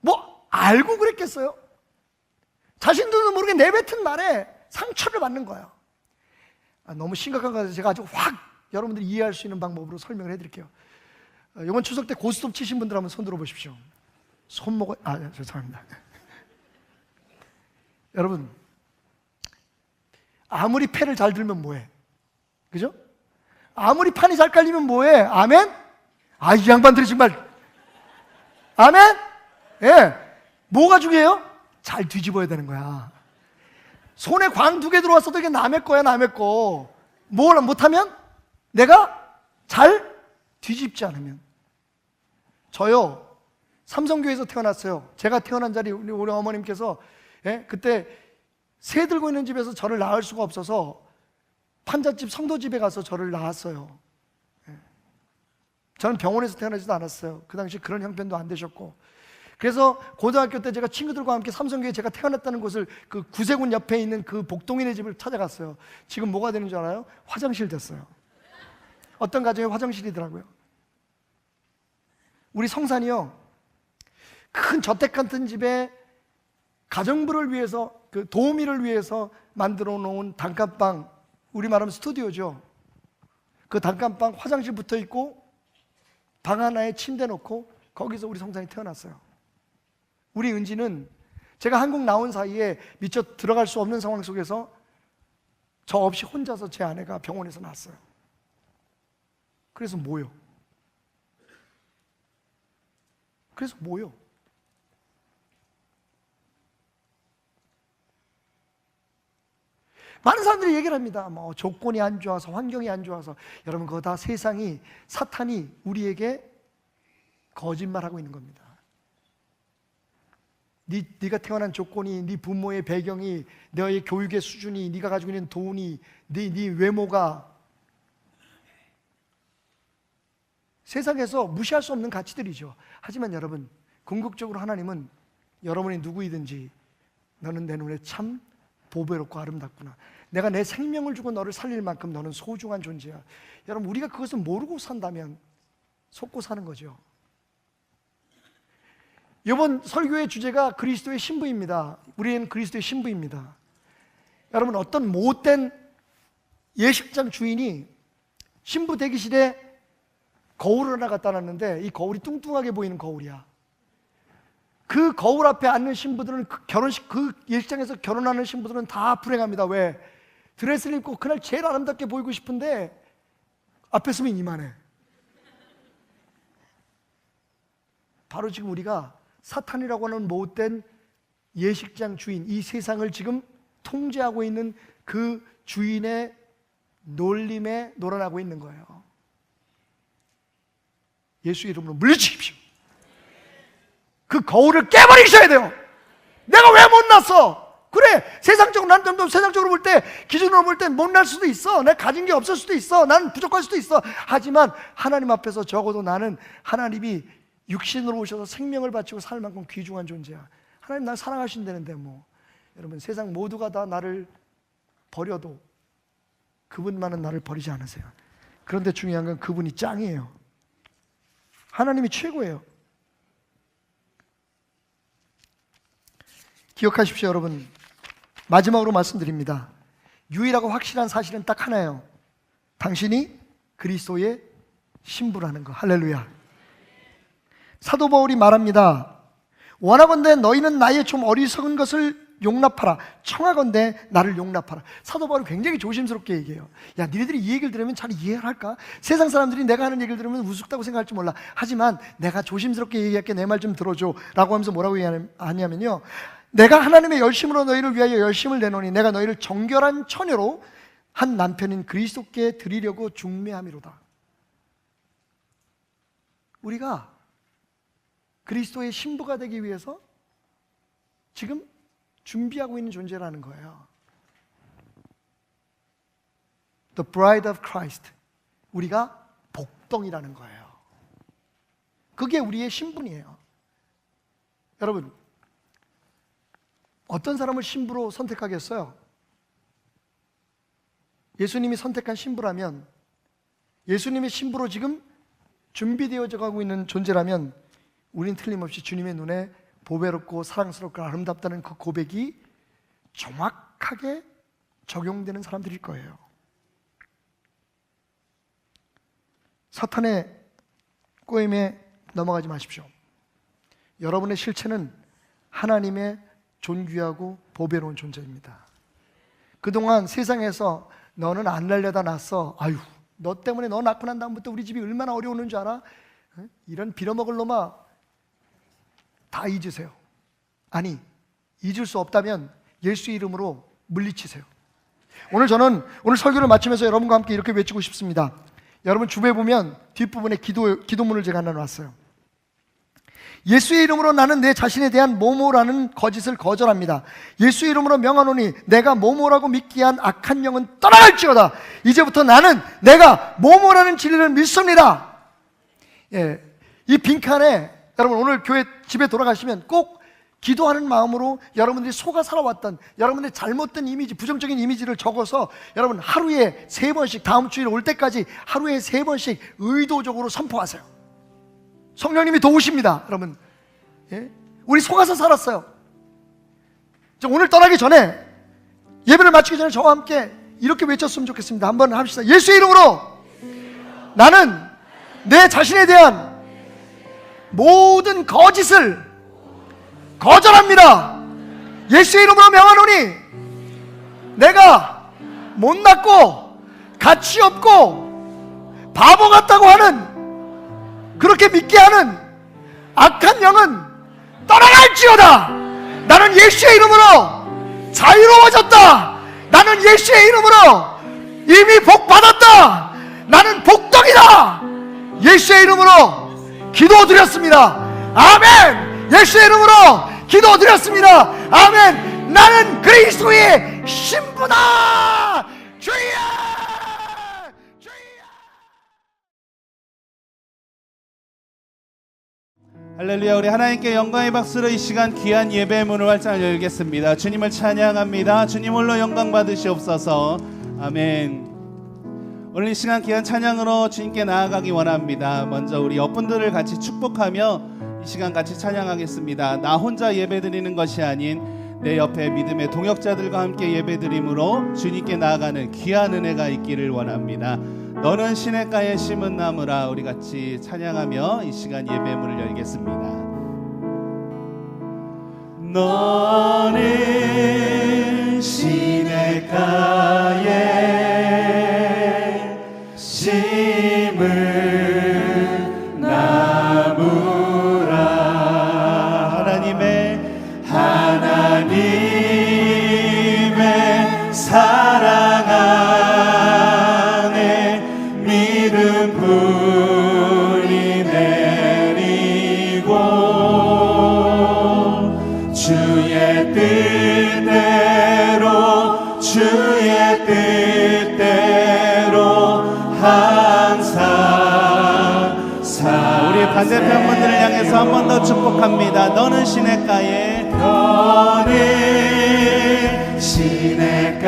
뭐 알고 그랬겠어요? 자신들도 모르게 내뱉은 말에 상처를 받는 거예요. 너무 심각한 거라서 제가 아주 확 여러분들이 이해할 수 있는 방법으로 설명을 해드릴게요. 이번 추석 때 고스톱 치신 분들 한번 손 들어보십시오. 손목을, 죄송합니다. 여러분, 아무리 패를 잘 들면 뭐해? 그죠? 아무리 판이 잘 깔리면 뭐해? 아멘? 이 양반들이 정말, 아멘? 예. 뭐가 중요해요? 잘 뒤집어야 되는 거야. 손에 광 2개 들어왔어도 이게 남의 거야, 남의 거. 뭘 못하면? 내가 잘 뒤집지 않으면. 저요, 삼성교회에서 태어났어요. 제가 태어난 자리, 우리 어머님께서 그때 새 들고 있는 집에서 저를 낳을 수가 없어서 판잣집 성도집에 가서 저를 낳았어요. 저는 병원에서 태어나지도 않았어요. 그 당시 그런 형편도 안 되셨고. 그래서 고등학교 때 제가 친구들과 함께 삼성교회 제가 태어났다는 곳을, 그 구세군 옆에 있는 그 복동이네 집을 찾아갔어요. 지금 뭐가 되는 줄 알아요? 화장실 됐어요. 어떤 가정의 화장실이더라고요. 우리 성산이요, 큰 저택 같은 집에 가정부를 위해서, 그 도우미를 위해서 만들어 놓은 단칸방, 우리 말하면 스튜디오죠. 그 단칸방 화장실 붙어 있고 방 하나에 침대 놓고 거기서 우리 성산이 태어났어요. 우리 은지는 제가 한국 나온 사이에 미처 들어갈 수 없는 상황 속에서 저 없이 혼자서 제 아내가 병원에서 낳았어요. 그래서 뭐요? 많은 사람들이 얘기를 합니다. 뭐 조건이 안 좋아서, 환경이 안 좋아서. 여러분, 그거 다 세상이, 사탄이 우리에게 거짓말하고 있는 겁니다. 네가 태어난 조건이, 네 부모의 배경이, 너의 교육의 수준이, 네가 가지고 있는 돈이, 네 외모가, 세상에서 무시할 수 없는 가치들이죠. 하지만 여러분, 궁극적으로 하나님은 여러분이 누구이든지 너는 내 눈에 참 보배롭고 아름답구나. 내가 내 생명을 주고 너를 살릴 만큼 너는 소중한 존재야. 여러분, 우리가 그것을 모르고 산다면 속고 사는 거죠. 이번 설교의 주제가 그리스도의 신부입니다. 우리는 그리스도의 신부입니다. 여러분, 어떤 못된 예식장 주인이 신부 대기실에 거울을 하나 갖다 놨는데 이 거울이 뚱뚱하게 보이는 거울이야. 그 거울 앞에 앉는 신부들은 그 예식장에서 결혼하는 신부들은 다 불행합니다. 왜? 드레스를 입고 그날 제일 아름답게 보이고 싶은데 앞에 서면 이만해. 바로 지금 우리가 사탄이라고 하는 못된 예식장 주인, 이 세상을 지금 통제하고 있는 그 주인의 놀림에 놀아나고 있는 거예요. 예수 이름으로 물리치십시오. 그 거울을 깨버리셔야 돼요. 내가 왜 못났어? 그래, 세상적으로, 난 좀 세상적으로 볼 때, 기준으로 볼 때 못날 수도 있어. 내가 가진 게 없을 수도 있어. 난 부족할 수도 있어. 하지만 하나님 앞에서 적어도 나는 하나님이 육신으로 오셔서 생명을 바치고 살 만큼 귀중한 존재야. 하나님 날 사랑하신다는데 뭐. 여러분, 세상 모두가 다 나를 버려도 그분만은 나를 버리지 않으세요. 그런데 중요한 건 그분이 짱이에요. 하나님이 최고예요. 기억하십시오, 여러분. 마지막으로 말씀드립니다. 유일하고 확실한 사실은 딱 하나예요. 당신이 그리스도의 신부라는 거. 할렐루야. 사도 바울이 말합니다. 원하건대 너희는 나의 좀 어리석은 것을 용납하라. 청하건대 나를 용납하라. 사도 바울은 굉장히 조심스럽게 얘기해요. 야, 니네들이 이 얘기를 들으면 잘 이해를 할까? 세상 사람들이 내가 하는 얘기를 들으면 우습다고 생각할지 몰라. 하지만 내가 조심스럽게 얘기할게. 내 말 좀 들어줘 라고 하면서 뭐라고 하냐면요, 내가 하나님의 열심으로 너희를 위하여 열심을 내노니 내가 너희를 정결한 처녀로 한 남편인 그리스도께 드리려고 중매함이로다. 우리가 그리스도의 신부가 되기 위해서 지금 준비하고 있는 존재라는 거예요. The bride of Christ. 우리가 복덩이라는 거예요. 그게 우리의 신분이에요. 여러분, 어떤 사람을 신부로 선택하겠어요? 예수님이 선택한 신부라면, 예수님의 신부로 지금 준비되어져 가고 있는 존재라면 우린 틀림없이 주님의 눈에 보배롭고 사랑스럽고 아름답다는 그 고백이 정확하게 적용되는 사람들일 거예요. 사탄의 꼬임에 넘어가지 마십시오. 여러분의 실체는 하나님의 존귀하고 보배로운 존재입니다. 그동안 세상에서 너는 안 날려다 났어. 아유, 너 때문에 너 낳고 난 다음부터 우리 집이 얼마나 어려웠는 줄 알아? 이런 빌어먹을 놈아, 다 잊으세요. 아니, 잊을 수 없다면 예수의 이름으로 물리치세요. 저는 오늘 설교를 마치면서 여러분과 함께 이렇게 외치고 싶습니다. 여러분 주부에 보면 뒷부분에 기도문을 제가 하나 놨어요. 예수의 이름으로 나는 내 자신에 대한 모모라는 거짓을 거절합니다. 예수의 이름으로 명하노니 내가 모모라고 믿기 한 악한 영은 떠나갈지어다. 이제부터 나는 내가 모모라는 진리를 믿습니다. 이 빈칸에 여러분 오늘 교회 집에 돌아가시면 꼭 기도하는 마음으로 여러분들이 속아 살아왔던 여러분의 잘못된 이미지, 부정적인 이미지를 적어서 여러분 하루에 3번씩, 다음 주일 올 때까지 하루에 3번씩 의도적으로 선포하세요. 성령님이 도우십니다. 여러분, 예? 우리 속아서 살았어요. 오늘 떠나기 전에, 예배를 마치기 전에 저와 함께 이렇게 외쳤으면 좋겠습니다. 한번 합시다. 예수의 이름으로 나는 내 자신에 대한 모든 거짓을 거절합니다. 예수의 이름으로 명하노니 내가 못났고 가치없고 바보 같다고 하는, 그렇게 믿게 하는 악한 영은 떠나갈지어다. 나는 예수의 이름으로 자유로워졌다. 나는 예수의 이름으로 이미 복 받았다. 나는 복덩이다. 예수의 이름으로 기도드렸습니다. 아멘. 예수의 이름으로 기도드렸습니다. 아멘. 나는 그리스도의 신부다. 주여, 주여. 할렐루야. 우리 하나님께 영광의 박수로 이 시간 귀한 예배의 문을 활짝 열겠습니다. 주님을 찬양합니다. 주님 홀로 영광 받으시옵소서. 아멘. 오늘 이 시간 귀한 찬양으로 주님께 나아가기 원합니다. 먼저 우리 옆분들을 같이 축복하며 이 시간 같이 찬양하겠습니다. 나 혼자 예배드리는 것이 아닌 내 옆에 믿음의 동역자들과 함께 예배드림으로 주님께 나아가는 귀한 은혜가 있기를 원합니다. 너는 시냇가에 심은 나무라. 우리 같이 찬양하며 이 시간 예배의 문을 열겠습니다. 너는 시냇가에 심은 나무라. 하나님의 사랑 안에 믿음 뿌리 내리고 주의 뜻대로 항상 우리 반대편 분들을 향해서 한 번 더 축복합니다. 너는 시냇가에 심은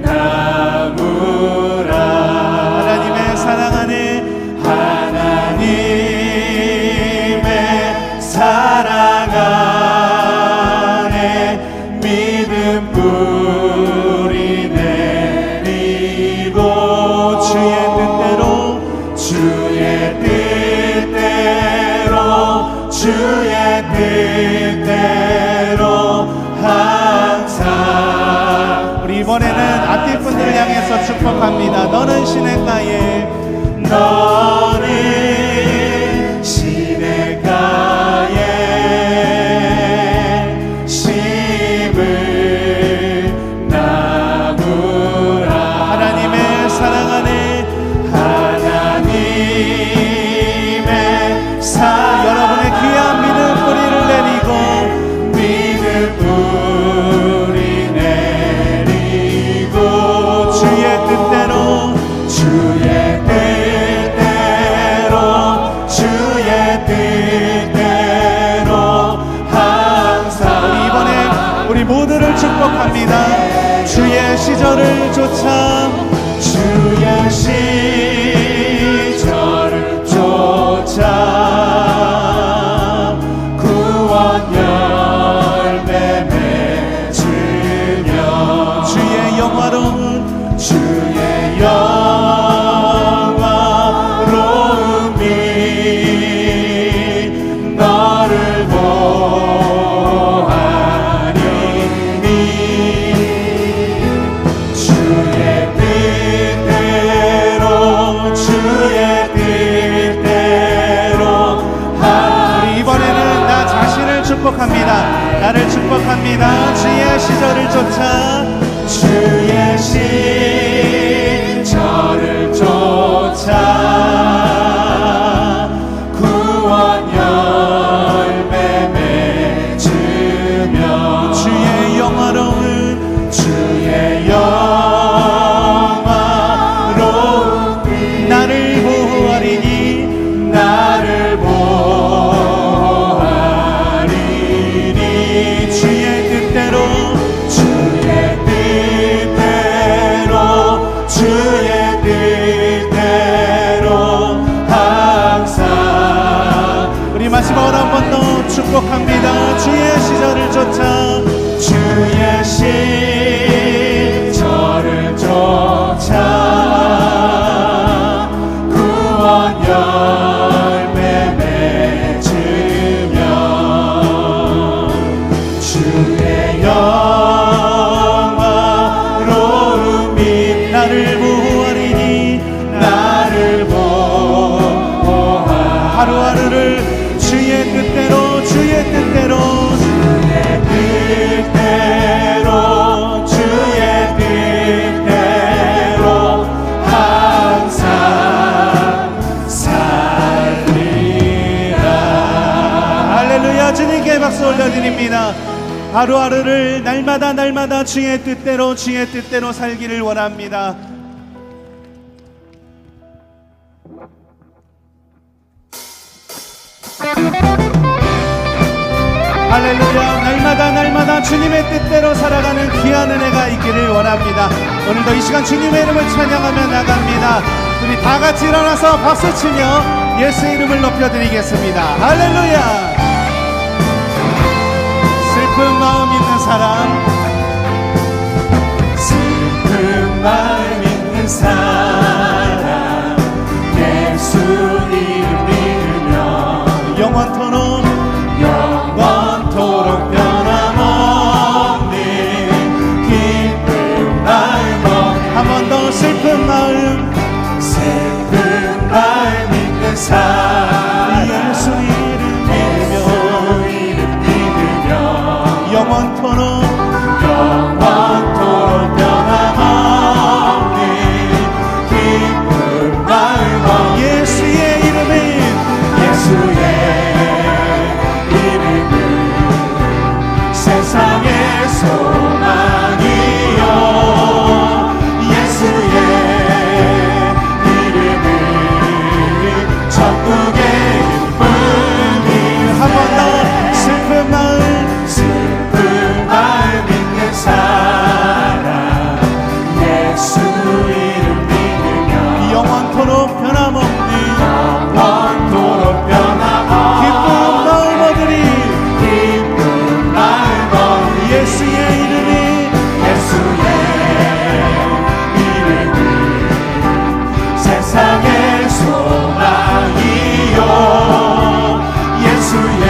나무라. 하나님의 사랑 안에 믿음 뿌리 내리고 주의 뜻대로 항상. 우리 이번에는 앞뒤 분들을 향해서 축복합니다. 너는 시냇가에 심은 나무라. 하나님의 사랑 안에 여러분의 귀한 믿음 뿌리를 내리고 주의 뜻대로 항상. 이번에 우리 모두를 축복합니다. 주의 시절을 쫓아 구원 열매 맺으며 주의 영화로움이 너를 보하리니 주의 뜻대로 이번에는 나 자신을 축복합니다. 나를 축복합니다. 주의 시절을 쫓아 구원 열매 맺으며 주의 영화로운 나를 보호하리니 마지막으로 한 번 더 축복합니다. 주의 시절을 쫓아 주의 시절을 쫓아 구원 열매 맺으며 주의 영화로움이 나를 보호하리니 나를 보호하리니 하루하루를 주의 뜻대로 주의 뜻대로 주의 뜻대로 항상 살리라. 할렐루야. 주님께 박수 올려드립니다. 하루하루를 날마다 주의 뜻대로 살기를 원합니다. 할렐루야. 날마다 주님의 뜻대로 살아가는 귀한 은혜가 있기를 원합니다. 오늘도 이 시간 주님의 이름을 찬양하며 나갑니다. 우리 다 같이 일어나서 박수치며 예수의 이름을 높여드리겠습니다. 할렐루야. 슬픈 마음 있는 사람, 슬픈 마음 있는 사람, 예수 이름 믿으며 영원토록 변함없는 기쁜 마음. 한 번 더 슬픈 마음 있는 사람, 예수 이름 믿으며 영원토록 변함없는 기쁜 마음. 예수의 이름은 세상의 소망이요 예수의 이름은 천국의 기쁨이. 한 번 더 슬픈 마음 있는 사람, 예수 이름 믿으며 영원토록 변함없는 기쁜 마음 얻으리. 예수의 이름은 세상의 소망이요 예수의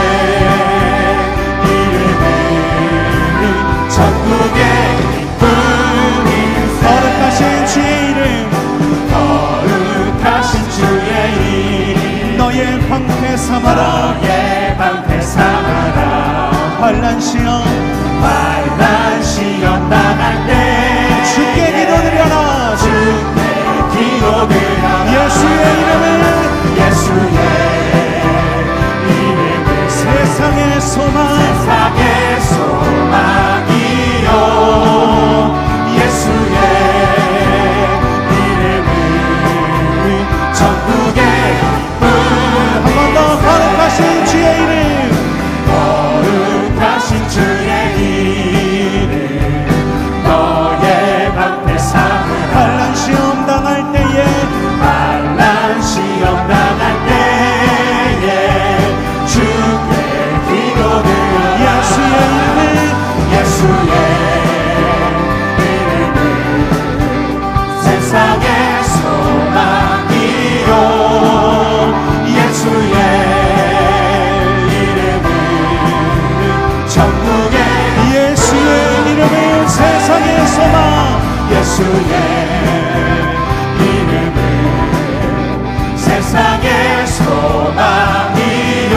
이름은 천국의 기쁨이. 거룩하신 주의 이름, 거룩하신 주의 이름, 너의 방패 삼아라, 환난 시험 당할 때 주께 기도드려라. 예수의 이름은 세상의 소망이요 예수의 이름은 천국의 기쁨. 한 번 더 거룩하신 주의 이름, 거룩하신 주의 이름, 너의 방패 삼으라. 환난 시험 당할 때에 주께 기도드려. 예수의 이름은 세상의 소망이요 예수의 예수의 이름은 세상의 소망, 예수의 이름은 세상의 소망이요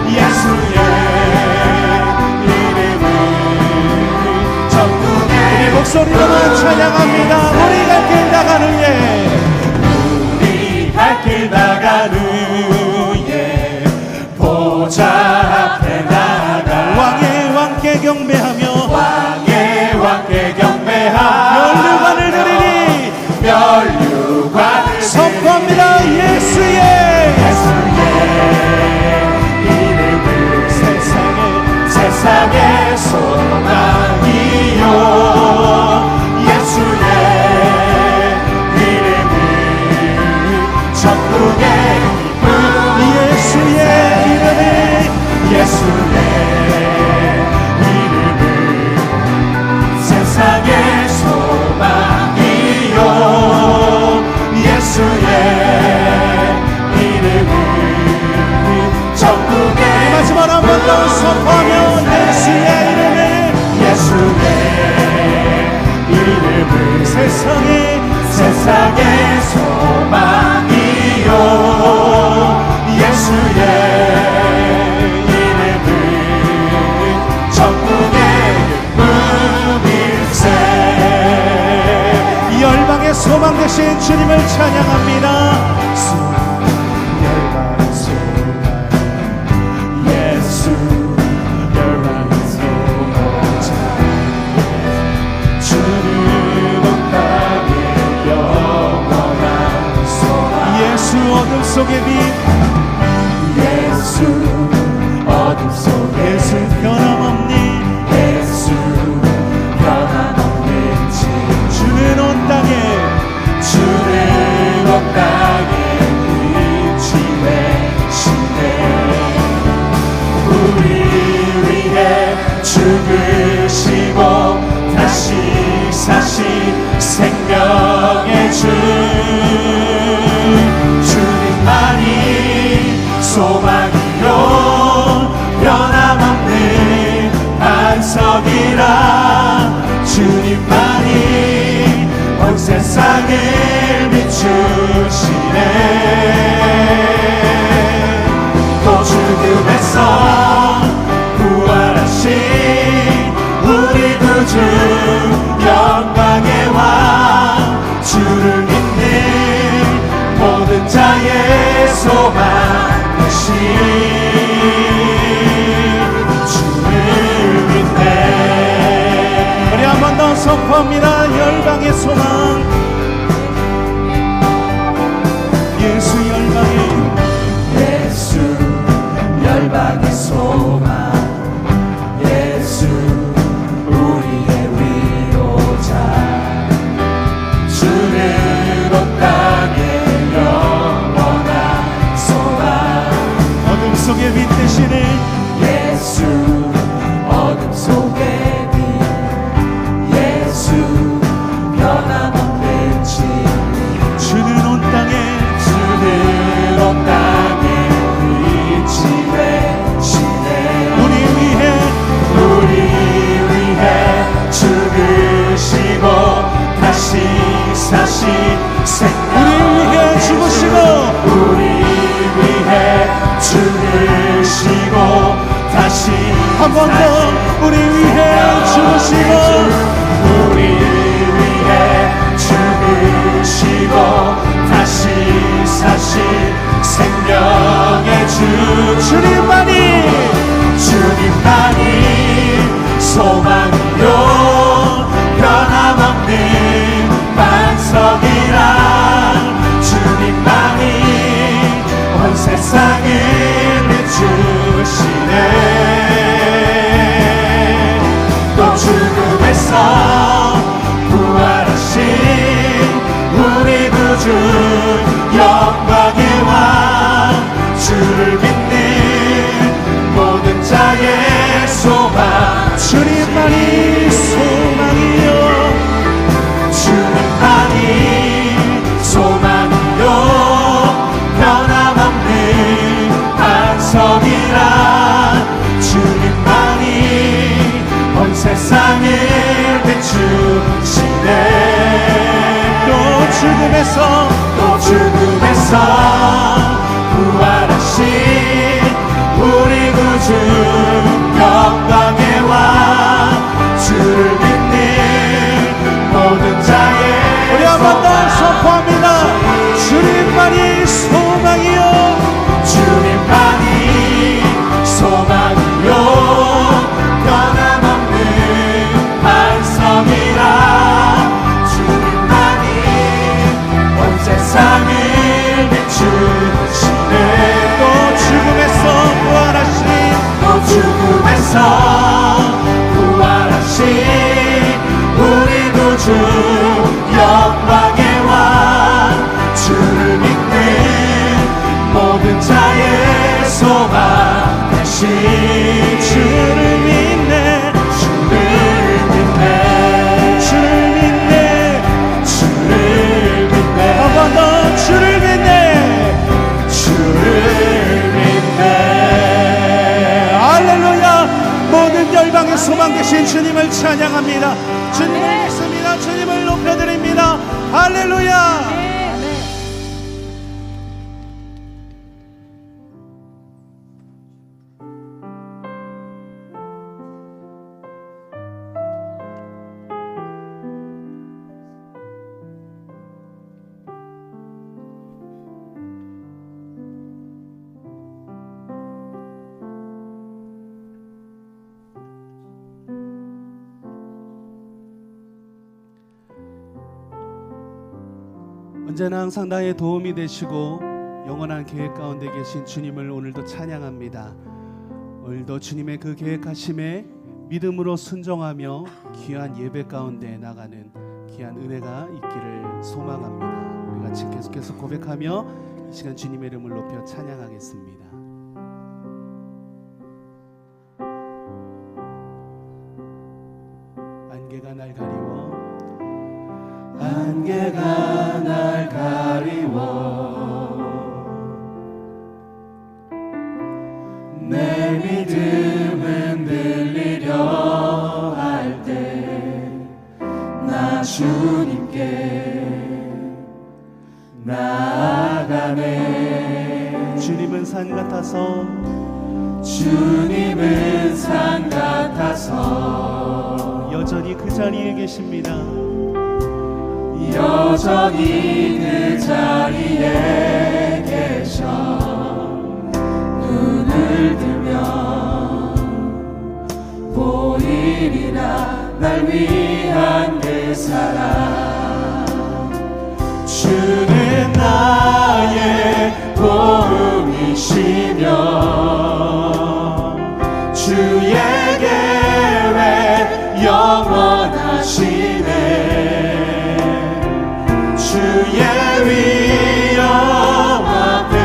예수의 이름은 천국의. 우리 목소리로만 찬양합니다. 우리 갈 길 나가는 예, 우리 갈 길 나가는 예, 보좌 앞에 나가 왕께 경배하며 면류관을 드리니 선포합니다. 예수의 이름은 세상의 소망이요 예수의 이름은 천국의 기쁨. 예수 어둠 속의 빛 예수 어둠 속에 예수 변함없니 예수 변함없는 주 주는 온 땅에 주는 온 땅에 빛이 되시네 우리 위해 죽으시고 다시 사신 생명의 주 주님만이 소망이요 변함없는 반석이라 주님만이 온 세상을 비추시네 또 죽음에서 부활하신 우리 구주 영광의 왕 주를 믿는 모든 자의 소망 되신 주를 믿네 우리 한 번 더 선포합니다. 열방의 소망 예수 열방의 예수 열방의 소망 예수 우리의 위로자 주는 온 땅에 영원한 소망 어둠 속에 빛 대신에 예수 어둠 속의 빛 예수 변함없는 진리 주는 온 땅에 주는 온 땅에 빛이 되시네 우리 위해 죽으시고 다시 사신 생명 우리 위해 죽으시고 우리 위해 죽으시고 다시 한 번 더 우리 위해 죽으시고 우리 위해 죽으시고 다시 사신 생명의 주 주님만이 소망이요 변함없는 반석이라 주님만이 온 세상을 비추시네 또 죽음에서 부활하신 우리 구주 영광의 왕 주를 믿는 모든 자의 소망 주님만이 소망이요 주님만이 소망이요 변함없는 반석이라 주님만이 온 세상을 비추시네 또 죽음에서 부활하신 우리 구주 영광의 왕 주를 믿는 모든 자의 우리 한 번 더 선포합니다. 주님만이 소망이요 주님만이 소망이요 변함없는 반석이라 주님만이 온 세상을 비추시네 또 죽음에서 부활하신 우리 구주 영광의 왕 주를 믿는 모든 자의 소망 되신 주를 믿네 한 번 더 주를 믿네 할렐루야 모든 열방의 소망 되신 주님을 찬양합니다. 주님을 믿습니다. 주님을 높여드립니다. 할렐루야. 언제나 항상 나의 도움이 되시고 영원한 계획 가운데 계신 주님을 오늘도 찬양합니다. 오늘도 주님의 그 계획하심에 믿음으로 순종하며 귀한 예배 가운데 나가는 귀한 은혜가 있기를 소망합니다. 우리 같이 계속해서 고백하며 이 시간 주님의 이름을 높여 찬양하겠습니다. 안개가 날 가리워, 안개가 날 가리워 내 믿음은 들리려 할 때 나 주님께 나아가네. 주님은 산 같아서, 주님은 산 같아서 여전히 그 자리에 계십니다. 여전히 그 자리에 계셔. 눈을 들면 보이리라 날 위한 그 사랑. 주는 나의 도움이시며 주의 계획 영원하시네. 주의 위엄 앞에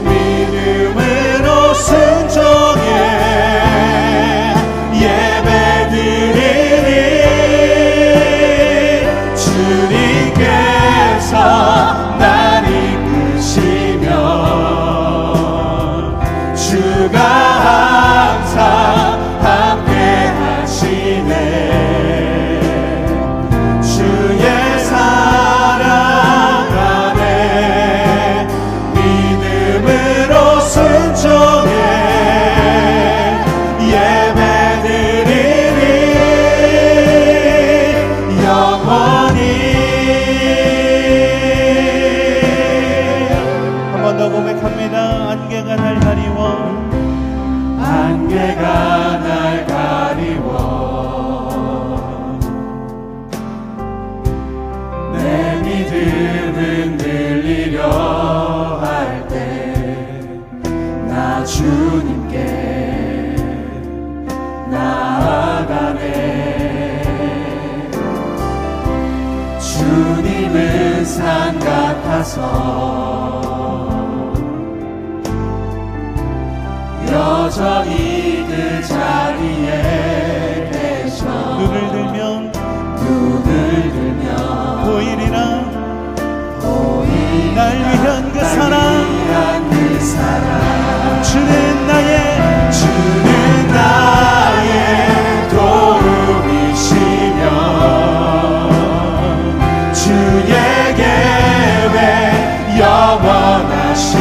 믿음으로 순종해 예배드리니 주님께서 날 이끄시며 주가 항상 함께 하시네. 주의 사랑 안에 믿음으로 순종해 예배드리니 영원히. 한 번 더 고백합니다. 안개가 날 가리워, 안개가 날 가리워 내 믿음은 들리려 할 때 나 주님께 나아가네. 주님은 산 같아서 여전히 그 자리에 계셔. 눈을 들면 보이리라 날 위한 그 사랑. 주는 나의 도움이시며 주의 계획 영원하시네.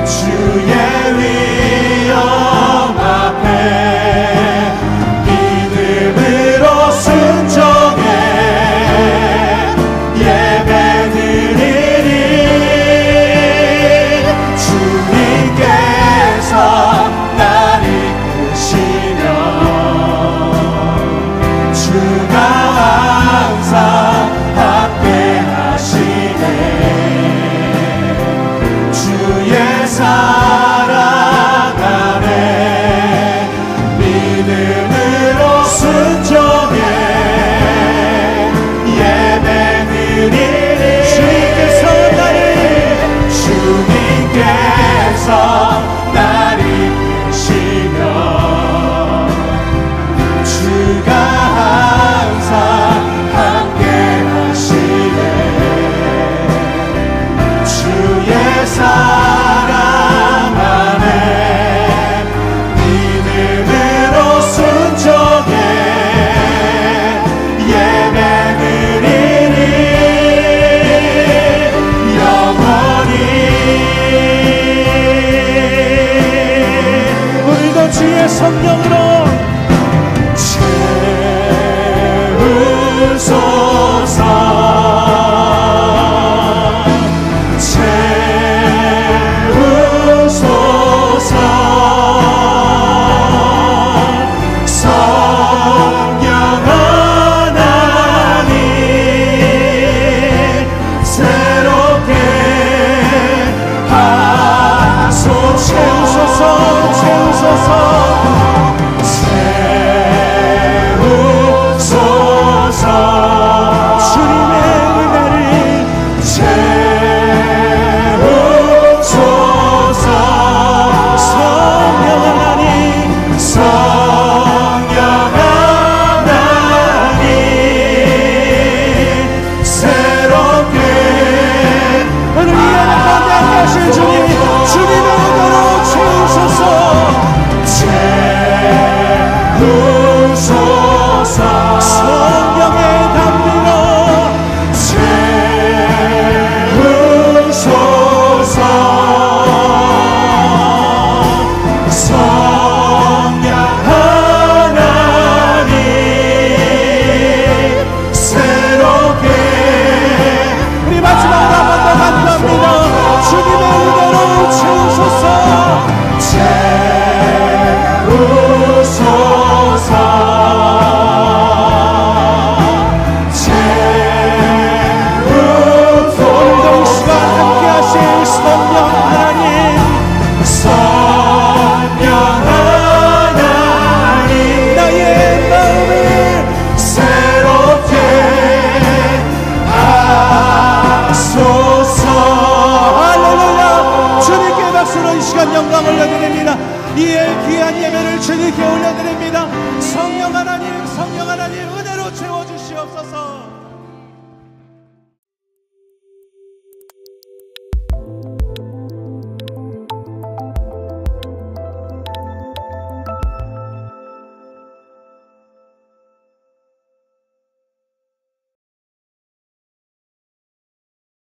주의 위엄 앞에 믿음으로 순종해 예배드리니 주님께서 날 이끄시며 주가 항상 함께 하시네. 주의 사랑 안에 믿음으로 순종해 예배드리니 주님께서 날 이끄시며 주가 항상 함께 하시네. 주의 사랑 안에 믿음으로 순종해 예배드리니 영원히. 우리도 주의 성령으로 채우소서 채우소서 성령 하나님 채우소서 주님의 은혜를 채우소서 성령 하나님 성령 하나님 새롭게 오늘 이 예배 가운데 함께하실 주님, 주님의 은혜로 채우소서. 채우소서 성령의 담비로 채우소서 성령 하나님 새롭게 우리 마지막으로 한 번 더 간구합니다. 주님의 은혜로 채우소서. 오늘도 이 시간 함께하실 성령 하나님, 성령 하나님 나의 마음을 새롭게 하소서 할렐루야. 주님께 박수로 이 시간 영광 올려드립니다. 이 귀한 예배를 주님께 올려드립니다. 성령 하나님 은혜로 채워주시옵소서.